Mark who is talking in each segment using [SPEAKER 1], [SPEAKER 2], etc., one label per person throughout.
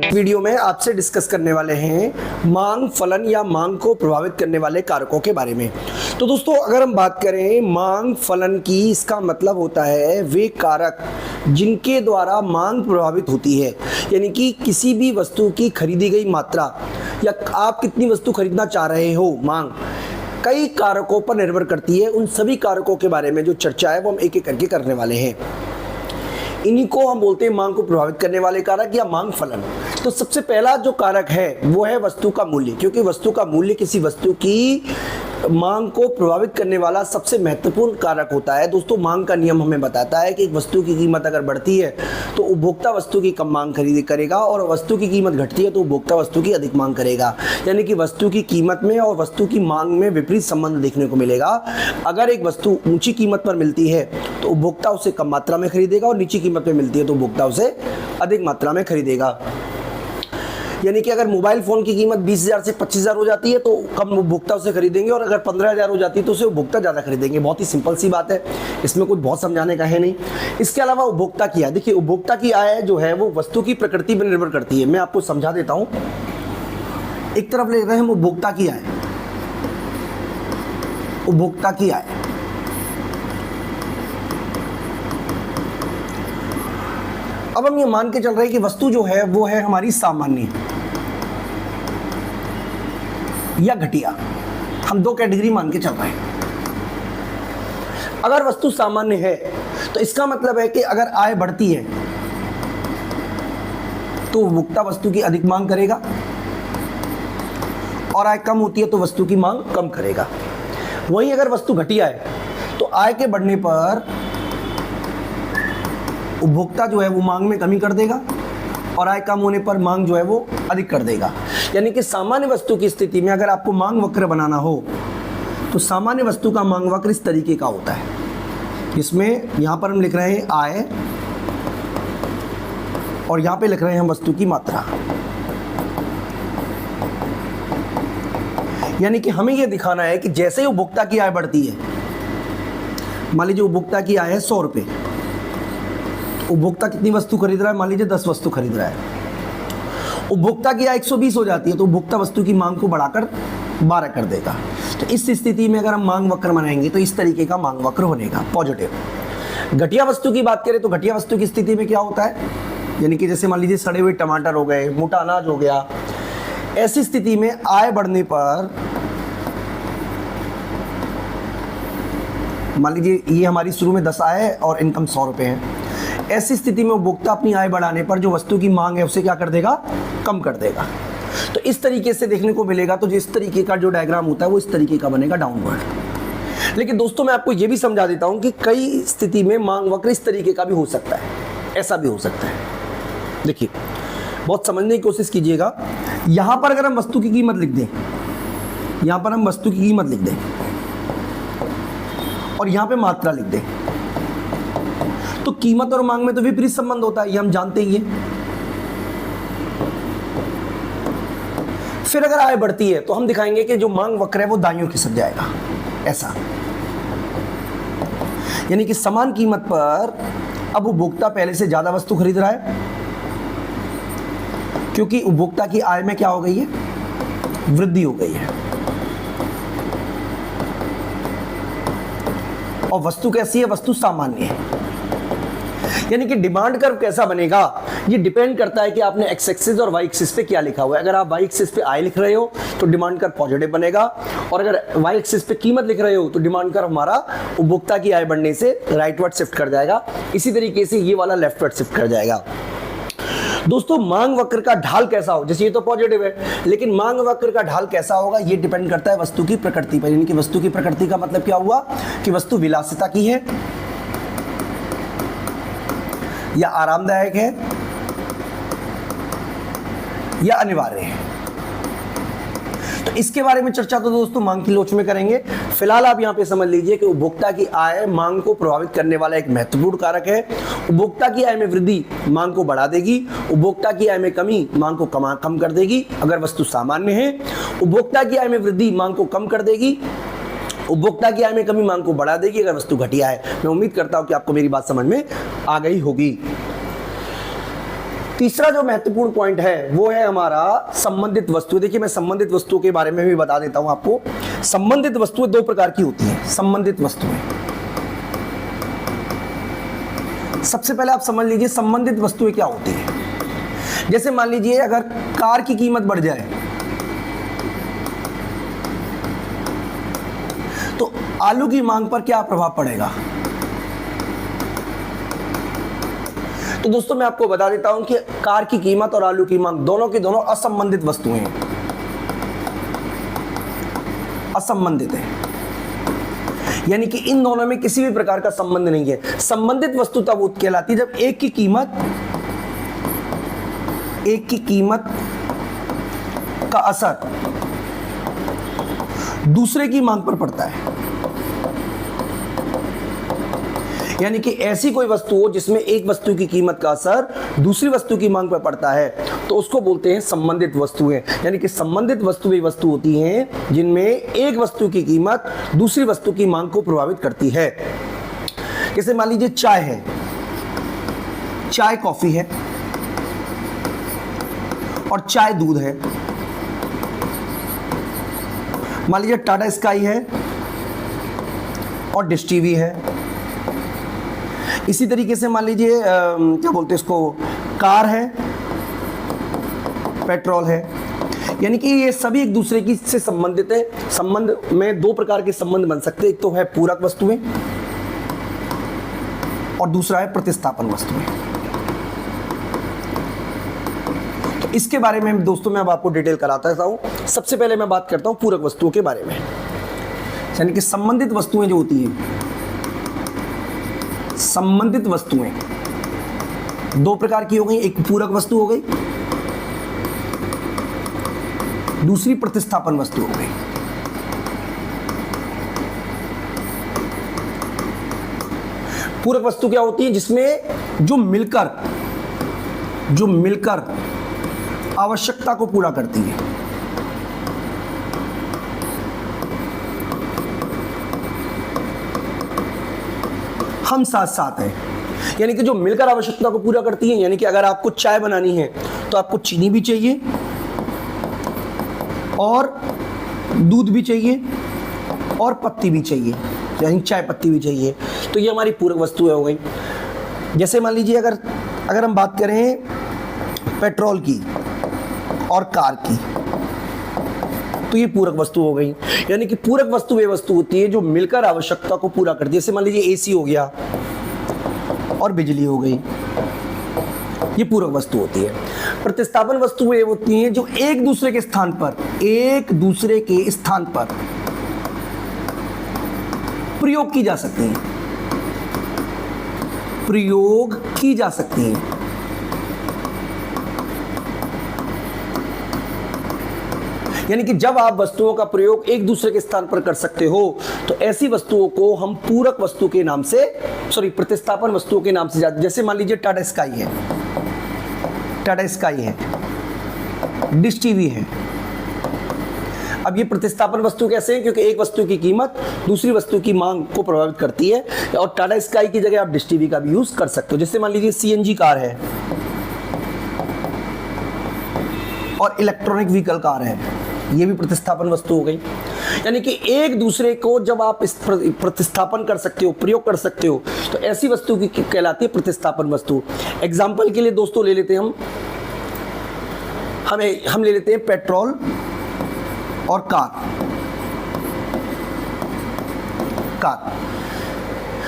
[SPEAKER 1] Video में आपसे discuss करने वाले हैं मांग फलन या मांग को प्रभावित करने वाले कारकों के बारे में। तो दोस्तों, अगर हम बात करें मांग फलन की, इसका मतलब होता है वे कारक जिनके द्वारा मांग प्रभावित होती है। यानी कि किसी भी वस्तु की खरीदी गई मात्रा या आप कितनी वस्तु खरीदना चाह रहे हो, मांग कई कारकों पर निर्भर करती है। उन सभी कारकों के बारे में जो चर्चा है वो हम एक एक करके करने वाले हैं। इन्हीं को हम बोलते हैं मांग को प्रभावित करने वाले कारक या मांग फलन। तो सबसे पहला जो कारक है वो है वस्तु का मूल्य, क्योंकि वस्तु का मूल्य किसी वस्तु की मांग को प्रभावित करने वाला सबसे महत्वपूर्ण कारक होता है। दोस्तों, मांग का नियम हमें बताता है कि एक वस्तु की कीमत अगर बढ़ती है तो उपभोक्ता वस्तु की कम मांग खरीद करेगा, और वस्तु की कीमत घटती है तो उपभोक्ता वस्तु की अधिक मांग करेगा। यानी कि वस्तु की कीमत में और वस्तु की मांग में विपरीत संबंध देखने को मिलेगा। अगर एक वस्तु ऊंची कीमत पर मिलती है तो उपभोक्ता उसे कम मात्रा में खरीदेगा, और नीची कीमत पर मिलती है तो उपभोक्ता उसे अधिक मात्रा में खरीदेगा। यानी कि अगर मोबाइल फ़ोन की कीमत 20,000 से 25,000 हो जाती है तो कम उपभोक्ता उसे खरीदेंगे, और अगर 15,000 हो जाती है तो उसे उपभोक्ता ज़्यादा खरीदेंगे। बहुत ही सिंपल सी बात है, इसमें कुछ बहुत समझाने का है नहीं। इसके अलावा उपभोक्ता की आय, देखिए उपभोक्ता की आय जो है वो वस्तु की प्रकृति पर निर्भर करती है। मैं आपको समझा देता हूँ। एक तरफ ले रहे हैं हम उपभोक्ता की आय, उपभोक्ता की आय अब हम ये मान के चल रहे हैं कि वस्तु जो है वो है हमारी सामान्य या घटिया। हम दो कैटेगरी मान के चल रहे हैं। अगर वस्तु सामान्य है तो इसका मतलब है कि अगर आय बढ़ती है तो उपभोक्ता वस्तु की अधिक मांग करेगा, और आय कम होती है तो वस्तु की मांग कम करेगा। वहीं अगर वस्तु घटिया है तो आय के बढ़ने पर उपभोक्ता जो है वो मांग में कमी कर देगा, और आय कम होने पर मांग जो है वो अधिक कर देगा। यानी कि सामान्य वस्तु की स्थिति में अगर आपको मांग वक्र बनाना हो तो सामान्य वस्तु का मांग वक्र इस तरीके का होता है, जिसमें यहां पर हम लिख रहे हैं आय और यहां पे लिख रहे हैं हम वस्तु की मात्रा। यानी कि हमें यह दिखाना है कि जैसे ही उपभोक्ता की आय बढ़ती है, मान लीजिए उपभोक्ता की आय है 100 रुपये, उपभोक्ता कितनी वस्तु खरीद रहा है, मान लीजिए 10 वस्तु खरीद रहा है। उपभोक्ता की आय 120 हो जाती है तो उपभोक्ता वस्तु की मांग को बढ़ाकर 12 कर देगा। तो इस स्थिति में अगर हम मांग वक्र बनाएंगे तो इस तरीके का मांग वक्र बनेगा, पॉजिटिव। घटिया वस्तु की बात करें तो घटिया वस्तु की स्थिति में क्या होता है, यानी कि जैसे मान लीजिए सड़े हुए टमाटर हो गए, मोटा अनाज हो गया। ऐसी स्थिति में आय बढ़ने पर, मान लीजिए ये हमारी शुरू में 10 आय है और इनकम 100 रुपये है। ऐसी स्थिति में उपभोक्ता अपनी आय बढ़ाने पर जो वस्तु की मांग है उसे क्या कर देगा, कम कर देगा। तो इस तरीके से देखने को मिलेगा। तो जिस तरीके का जो डायग्राम होता है वो इस तरीके का बनेगा, डाउनवर्ड। लेकिन दोस्तों, मैं आपको ये भी समझा देता हूं कि कई स्थिति में मांग वक्र इस तरीके का भी हो सकता है, ऐसा भी हो सकता है। देखिए, बहुत समझने की कोशिश कीजिएगा। यहां पर अगर हम वस्तु की कीमत लिख दें, यहां पर हम वस्तु की कीमत लिख दें और यहां पे मात्रा लिख दें, तो कीमत और मांग में तो विपरीत संबंध होता है, ये हम जानते ही हैं। फिर अगर आय बढ़ती है तो हम दिखाएंगे कि जो मांग वक्र है वो दाईं ओर खिसक जाएगा, ऐसा। यानी कि समान कीमत पर अब उपभोक्ता पहले से ज्यादा वस्तु खरीद रहा है, क्योंकि उपभोक्ता की आय में क्या हो गई है, वृद्धि हो गई है। और वस्तु कैसी है, वस्तु सामान्य है। यानी कि डिमांड कर्व कैसा बनेगा, ये डिपेंड करता है कि आपने एक्स एक्सिस और वाई एक्सिस पे क्या लिखा हुआ है। अगर आप वाई एक्सिस पे आय लिख रहे हो तो डिमांड कर्व पॉजिटिव बनेगा, और अगर वाई एक्सिस पे कीमत लिख रहे हो तो डिमांड कर्व हमारा उपभोक्ता की आय बढ़ने से राइटवर्ड शिफ्ट कर जाएगा। इसी तरीके से ये वाला लेफ्टवर्ड शिफ्ट कर जाएगा। दोस्तों, मांग वक्र का ढाल कैसा हो, जैसे ये तो पॉजिटिव है, लेकिन मांग वक्र का ढाल कैसा होगा ये डिपेंड करता है वस्तु की प्रकृति पर। यानी कि वस्तु की प्रकृति का मतलब क्या हुआ कि वस्तु विलासिता की है या आरामदायक है या अनिवार्य है। तो इसके बारे में चर्चा तो दोस्तों मांग की लोच में करेंगे। फिलहाल आप यहां पे समझ लीजिए कि उपभोक्ता की आय मांग को प्रभावित करने वाला एक महत्वपूर्ण कारक है। उपभोक्ता की आय में वृद्धि मांग को बढ़ा देगी, उपभोक्ता की आय में कमी मांग को कम कर देगी अगर वस्तु सामान्य है। उपभोक्ता की आय में वृद्धि मांग को कम कर देगी, उपभोक्ता की आय में कमी मांग को बढ़ा देगी अगर वस्तु घटिया है। मैं उम्मीद करता हूं कि आपको मेरी बात समझ में आ गई होगी। तीसरा जो महत्वपूर्ण पॉइंट है वो है हमारा संबंधित वस्तु। देखिए मैं संबंधित वस्तुओं के बारे में भी बता देता हूं आपको। संबंधित वस्तुएं दो प्रकार की होती हैं। संबंधित वस्तुएं, सबसे पहले आप समझ लीजिए संबंधित वस्तुएं क्या होती है। जैसे मान लीजिए अगर कार की कीमत बढ़ जाए तो आलू की मांग पर क्या प्रभाव पड़ेगा। तो दोस्तों मैं आपको बता देता हूं कि कार की कीमत और आलू की मांग दोनों की दोनों असंबंधित वस्तुएं हैं, असंबंधित है, यानी कि इन दोनों में किसी भी प्रकार का संबंध नहीं है। संबंधित वस्तु तब कहलाती है जब एक की कीमत का असर दूसरे की मांग पर पड़ता है, यानी कि ऐसी कोई वस्तु हो जिसमें एक वस्तु की कीमत का असर दूसरी वस्तु की मांग पर पड़ता है तो उसको बोलते हैं संबंधित वस्तुएं। यानी कि संबंधित वस्तुएं वस्तु होती हैं जिनमें एक वस्तु की कीमत दूसरी वस्तु की मांग को प्रभावित करती है। जैसे मान लीजिए चाय है, चाय कॉफी है और चाय दूध है। मान लीजिए टाटा स्काई है और डिश टीवी है। इसी तरीके से मान लीजिए क्या बोलते हैं इसको, कार है, पेट्रोल है। यानी कि ये सभी एक दूसरे की से संबंधित है। संबंध में दो प्रकार के संबंध बन सकते हैं, एक तो है पूरक वस्तुएं और दूसरा है प्रतिस्थापन वस्तुएं। तो इसके बारे में दोस्तों मैं अब आपको डिटेल कराता हूं। सबसे पहले मैं बात करता हूं पूरक वस्तुओं के बारे में। यानी कि संबंधित वस्तुएं जो होती हैं, संबंधित वस्तुएं दो प्रकार की हो गई, एक पूरक वस्तु हो गई, दूसरी प्रतिस्थापन वस्तु हो गई। पूरक वस्तु क्या होती है, जिसमें जो मिलकर आवश्यकता को पूरा करती है। हम साथ साथ हैं, यानी कि जो मिलकर आवश्यकता को पूरा करती है। यानी कि अगर आपको चाय बनानी है तो आपको चीनी भी चाहिए और दूध भी चाहिए और पत्ती भी चाहिए, यानी चाय पत्ती भी चाहिए। तो ये हमारी पूरक वस्तुएं हो गई। जैसे मान लीजिए अगर हम बात करें पेट्रोल की और कार की, तो ये पूरक वस्तु हो गई। यानी कि पूरक वस्तु वे वस्तु होती है जो मिलकर आवश्यकता को पूरा करती है। जैसे मान लीजिए एसी हो गया और बिजली हो गई, ये पूरक वस्तु होती है। प्रतिस्थापन वस्तु वे होती हैं जो एक दूसरे के स्थान पर प्रयोग की जा सकती हैं। यानी कि जब आप वस्तुओं का प्रयोग एक दूसरे के स्थान पर कर सकते हो तो ऐसी वस्तुओं को हम पूरक वस्तु के नाम से, प्रतिस्थापन वस्तुओं के नाम से जाते। जैसे मान लीजिए टाटा स्काई है, डिश टीवी है। अब ये प्रतिस्थापन वस्तु कैसे हैं, क्योंकि एक वस्तु की कीमत दूसरी वस्तु की मांग को प्रभावित करती है। और टाटा स्काई की जगह आप डिश टीवी का भी यूज कर सकते हो। जैसे मान लीजिए सीएनजी कार है और इलेक्ट्रॉनिक व्हीकल कार है, ये भी प्रतिस्थापन वस्तु हो गई। यानी कि एक दूसरे को जब आप इस प्रतिस्थापन कर सकते हो, प्रयोग कर सकते हो, तो ऐसी वस्तु की कहलाती है प्रतिस्थापन वस्तु। एग्जाम्पल के लिए दोस्तों ले लेते हैं हम ले लेते हैं पेट्रोल और कार।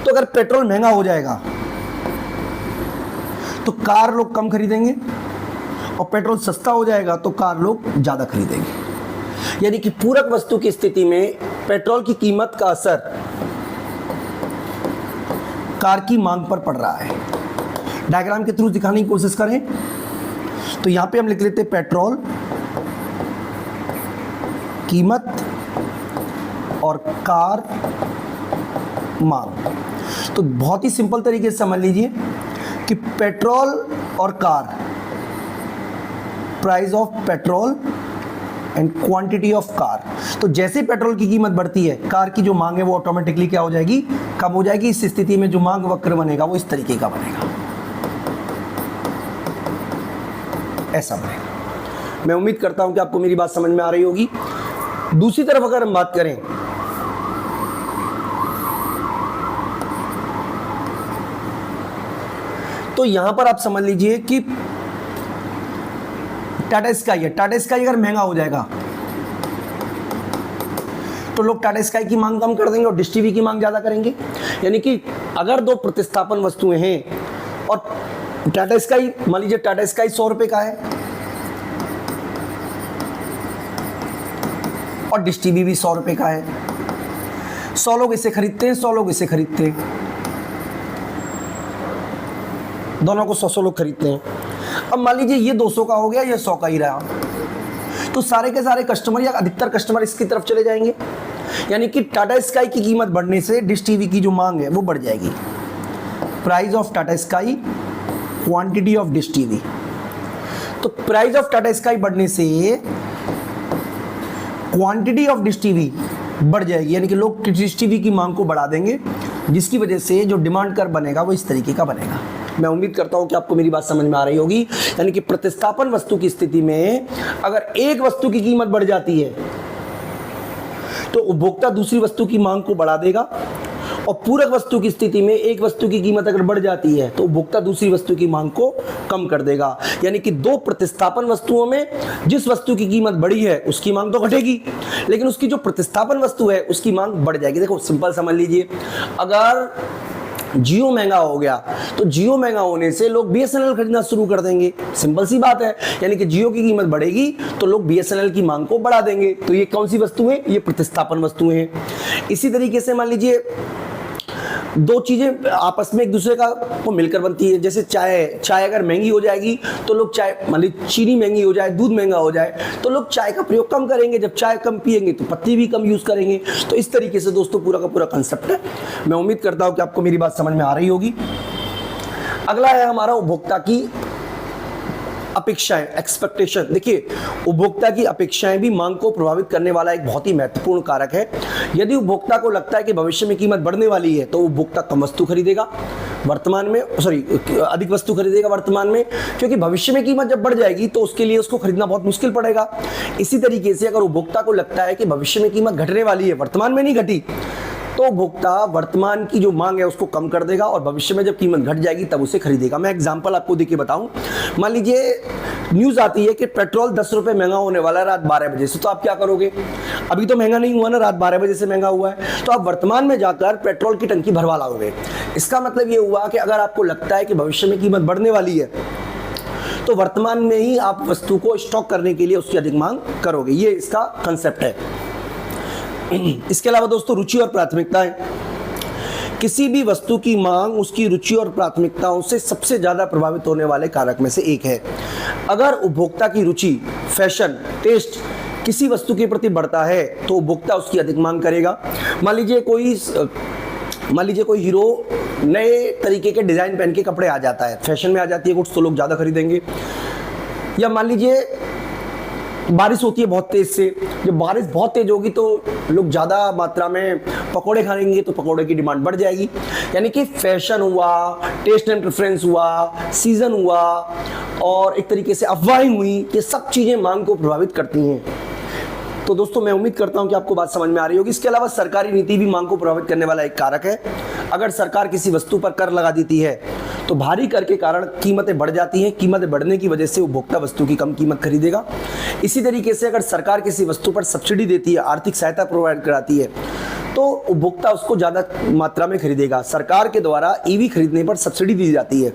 [SPEAKER 1] तो अगर पेट्रोल महंगा हो जाएगा तो कार लोग कम खरीदेंगे और पेट्रोल सस्ता हो जाएगा तो कार लोग ज्यादा खरीदेंगे। यानी कि पूरक वस्तु की स्थिति में पेट्रोल की कीमत का असर कार की मांग पर पड़ रहा है। डायग्राम के थ्रू दिखाने की कोशिश करें तो यहां पे हम लिख लेते हैं पेट्रोल कीमत और कार मांग। तो बहुत ही सिंपल तरीके से समझ लीजिए कि पेट्रोल और car, price of petrol and quantity of car. तो जैसे पेट्रोल की कीमत बढ़ती है, कार की जो मांग है वो ऑटोमेटिकली क्या हो जाएगी, कम हो जाएगी। इस स्थिति में जो मांग वक्र बनेगा वो इस तरीके का बनेगा। ऐसा बनेगा। मैं उम्मीद करता हूं कि आपको मेरी बात समझ में आ रही होगी। दूसरी तरफ अगर हम बात करें तो यहां पर आप समझ लीजिए कि टाटा स्काई है, टाटा स्काई अगर महंगा हो जाएगा तो लोग टाटा स्काई की मांग कम कर देंगे और डिश टीवी की मांग ज्यादा करेंगे। यानी कि अगर दो प्रतिस्थापन वस्तुएं हैं और टाटा स्काई, मान लीजिए टाटा स्काई 100 रुपए का है और डिश टीवी भी 100 रुपए का है, 100 लोग इसे खरीदते हैं, 100 लोग इसे खरीदते हैं, दोनों को 100 लोग खरीदते हैं। अब मान लीजिए ये 200 का हो गया, ये 100 का ही रहा, तो सारे के सारे कस्टमर या अधिकतर कस्टमर इसकी तरफ चले जाएंगे। यानी कि टाटा स्काई की कीमत बढ़ने से डिश टीवी की जो मांग है वो बढ़ जाएगी। Price of Tata sky, quantity of dish TV. तो प्राइस ऑफ टाटा स्काई बढ़ने से क्वांटिटी ऑफ डिश टीवी बढ़ जाएगी, यानी कि लोग डिश टीवी की मांग को बढ़ा देंगे, जिसकी वजह से जो डिमांड कर्व बनेगा वो इस तरीके का बनेगा। मैं उम्मीद करता हूं कि आपको मेरी बात समझ में आ रही होगी। यानी कि प्रतिस्थापन वस्तु की स्थिति में अगर एक वस्तु की कीमत बढ़ जाती है तो उपभोक्ता दूसरी वस्तु की मांग को बढ़ा देगा, और पूरक वस्तु की स्थिति में एक वस्तु की कीमत अगर बढ़ जाती है तो उपभोक्ता दूसरी वस्तु की मांग को कम कर देगा। यानी कि दो प्रतिस्थापन वस्तुओं में जिस वस्तु की कीमत बढ़ी है उसकी मांग तो घटेगी, लेकिन उसकी जो प्रतिस्थापन वस्तु है उसकी मांग बढ़ जाएगी। देखो सिंपल समझ लीजिए, अगर जियो महंगा हो गया तो जियो महंगा होने से लोग बीएसएनएल खरीदना शुरू कर देंगे, सिंपल सी बात है। यानी कि जियो की कीमत बढ़ेगी तो लोग बीएसएनएल की मांग को बढ़ा देंगे। तो ये कौन सी वस्तुएं, ये प्रतिस्थापन वस्तुएं हैं। इसी तरीके से मान लीजिए दो चीजें आपस में एक दूसरे का को मिलकर बनती है। जैसे चाय अगर महंगी हो जाएगी तो लोग चाय, मान लीजिए चीनी महंगी हो जाए, दूध महंगा हो जाए तो लोग चाय का प्रयोग कम करेंगे। जब चाय कम पिएंगे तो पत्ती भी कम यूज करेंगे। तो इस तरीके से दोस्तों पूरा का पूरा कंसेप्ट है। मैं उम्मीद करता हूं कि आपको मेरी बात समझ में आ रही होगी। अगला है हमारा उपभोक्ता की अपेक्षाएं, एक्सपेक्टेशन। देखिए उपभोक्ता की अपेक्षाएं भी मांग को प्रभावित करने वाला एक बहुत ही महत्वपूर्ण कारक है। यदि उपभोक्ता को लगता है कि भविष्य में कीमत बढ़ने वाली है तो उपभोक्ता कम वस्तु खरीदेगा वर्तमान में, अधिक वस्तु खरीदेगा वर्तमान में, क्योंकि भविष्य में कीमत जब बढ़ जाएगी तो उसके लिए उसको खरीदना बहुत मुश्किल पड़ेगा। इसी तरीके से अगर उपभोक्ता को लगता है कि भविष्य में कीमत घटने वाली है, वर्तमान में नहीं घटी, तो उपभोक्ता वर्तमान की जो मांग है उसको कम कर देगा और भविष्य में जब कीमत घट जाएगी तब उसे खरीदेगा। मैं एग्जांपल आपको देके बताऊं, मान लीजिए न्यूज आती है कि पेट्रोल 10 रुपए महंगा होने वाला है रात 12 बजे से, तो आप क्या करोगे? अभी तो महंगा नहीं हुआ ना, रात 12 बजे से महंगा हुआ है, तो आप वर्तमान में जाकर पेट्रोल की टंकी भरवा लाओगे। इसका मतलब ये हुआ कि अगर आपको लगता है कि भविष्य में कीमत बढ़ने वाली है तो वर्तमान में ही आप वस्तु को स्टॉक करने के लिए उसकी अधिक मांग करोगे। ये इसका कंसेप्ट है। इसके अलावा दोस्तों रुचि और प्राथमिकताएं। किसी भी वस्तु की मांग उसकी रुचि और प्राथमिकताओं से सबसे ज्यादा प्रभावित होने वाले कारक में से एक है। अगर उपभोक्ता की रुचि, फैशन, टेस्ट किसी वस्तु के प्रति बढ़ता है तो उपभोक्ता उसकी अधिक मांग करेगा। मान लीजिए कोई हीरो नए तरीके के डिजाइन पहन के कपड़े आ जाता है, फैशन में आ जाती है कुछ, तो लोग ज्यादा खरीदेंगे। या मान लीजिए बारिश होती है बहुत तेज से, जब बारिश बहुत तेज होगी तो लोग ज़्यादा मात्रा में पकोड़े खाएंगे तो पकोड़े की डिमांड बढ़ जाएगी। यानी कि फैशन हुआ, टेस्ट एंड प्रेफरेंस हुआ, सीजन हुआ और एक तरीके से अफवाहें हुई, ये सब चीज़ें मांग को प्रभावित करती हैं। तो दोस्तों मैं उम्मीद करता हूं कि आपको बात समझ में आ रही होगी। इसके अलावा सरकारी नीति भी मांग को प्रभावित करने वाला एक कारक है। अगर सरकार किसी वस्तु पर कर लगा देती है तो भारी कर के कारण कीमतें बढ़ जाती हैं। कीमतें बढ़ने की वजह से उपभोक्ता वस्तु की कम कीमत खरीदेगा। इसी तरीके से अगर सरकार किसी वस्तु पर सब्सिडी देती है, आर्थिक सहायता प्रोवाइड कराती है, तो उपभोक्ता उसको ज़्यादा मात्रा में खरीदेगा। सरकार के द्वारा ईवी खरीदने पर सब्सिडी दी जाती है।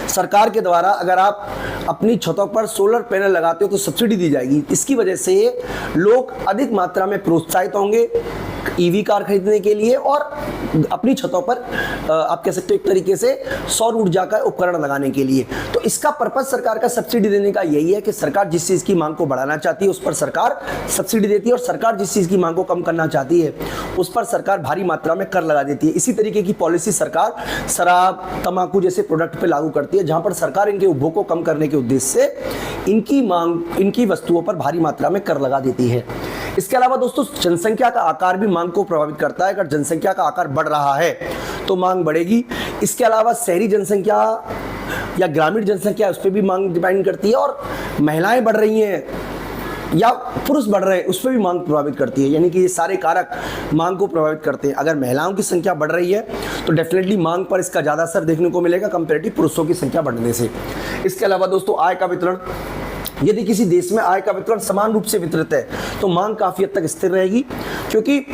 [SPEAKER 1] सरकार के द्वारा अगर आप अपनी छतों पर सोलर पैनल लगाते हो तो सब्सिडी दी जाएगी। इसकी वजह से लोग अधिक मात्रा में प्रोत्साहित होंगे ईवी कार खरीदने के लिए और अपनी छतों पर आप कह सकते हो एक तरीके से सौर ऊर्जा का उपकरण लगाने के लिए। तो इसका पर्पज सरकार का सब्सिडी देने का यही है कि सरकार जिस चीज़ की मांग को बढ़ाना चाहती है उस पर सरकार सब्सिडी देती है, और सरकार जिस चीज़ की मांग को कम करना चाहती है उस पर सरकार भारी मात्रा में कर लगा देती है। इसी तरीके की पॉलिसी सरकार शराब, तंबाकू जैसे प्रोडक्ट पर लागू करती है, जहां पर सरकार इनके उपभोग को कम करने के उद्देश्य से इनकी वस्तुओं पर भारी मात्रा में कर लगा देती है। इसके अलावा दोस्तों जनसंख्या का आकार भी मांग को प्रभावित करता है। अगर जनसंख्या का आकार बढ़ रहा है तो मांग बढ़ेगी। इसके अलावा शहरी जनसंख्या या ग्रामीण जनसंख्या उस पर भी मांग डिपेंड करती है, और महिलाएं बढ़ रही हैं या पुरुष बढ़ रहे हैं उस पर भी मांग प्रभावित करती है। यानी कि ये सारे कारक मांग को प्रभावित करते हैं। अगर महिलाओं की संख्या बढ़ रही है तो डेफिनेटली मांग पर इसका ज़्यादा असर देखने को मिलेगा कंपैरेटिव पुरुषों की संख्या बढ़ने से। इसके अलावा दोस्तों आय का वितरण, यदि किसी देश में आय का वितरण समान रूप से वितरित है तो मांग काफ़ी हद तक स्थिर रहेगी, क्योंकि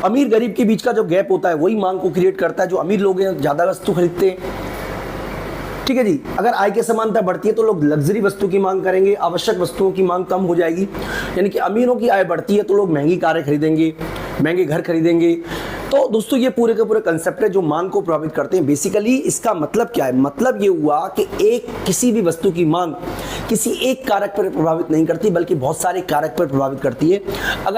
[SPEAKER 1] अमीर गरीब के बीच का जो गैप होता है वही मांग को क्रिएट करता है। जो अमीर लोग हैं ज़्यादा वस्तु खरीदते हैं, ठीक है जी। अगर आय की समानता बढ़ती है तो लोग लग्जरी वस्तु की मांग करेंगे, आवश्यक वस्तुओं की मांग कम हो जाएगी। यानी कि अमीरों की आय बढ़ती है तो लोग महंगी कारें खरीदेंगे, महंगे घर खरीदेंगे। तो दोस्तों ये पूरे के पूरे कंसेप्ट है जो मांग को प्रभावित करते हैं। बेसिकली इसका मतलब क्या है, मतलब ये हुआ कि किसी भी वस्तु की मांग किसी एक कारक पर प्रभावित नहीं करती बल्कि बहुत सारे कारक पर प्रभावित करती है। अगर